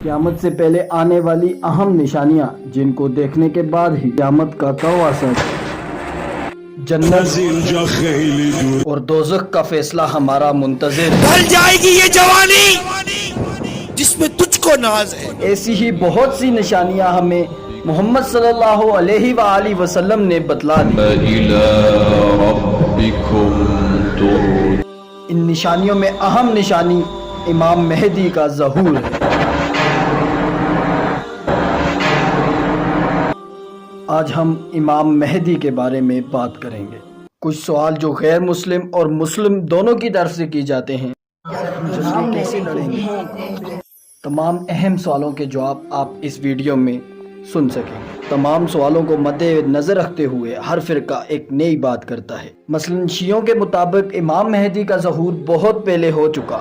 قیامت سے پہلے آنے والی اہم نشانیاں جن کو دیکھنے کے بعد ہی قیامت کا کوا سچ، جنت اور دوزخ کا فیصلہ ہمارا منتظر ہے۔ ڈھل جائے گی یہ جوانی جس میں تجھ کو ناز ہے۔ ایسی ہی بہت سی نشانیاں ہمیں محمد صلی اللہ علیہ وآلہ وسلم نے بتلا دی۔ إِلَىٰ رَبِّكُمْ تُرْجَعُونَ۔ ان نشانیوں میں اہم نشانی امام مہدی کا ظہور ہے۔ آج ہم امام مہدی کے بارے میں بات کریں گے۔ کچھ سوال جو غیر مسلم اور مسلم دونوں کی طرف سے کی جاتے ہیں، جنگیں کیسے لڑیں گے؟ تمام اہم سوالوں کے جواب آپ اس ویڈیو میں سن سکیں گے۔ تمام سوالوں کو مد نظر رکھتے ہوئے ہر فرقہ ایک نئی بات کرتا ہے۔ مثلا شیعوں کے مطابق امام مہدی کا ظہور بہت پہلے ہو چکا،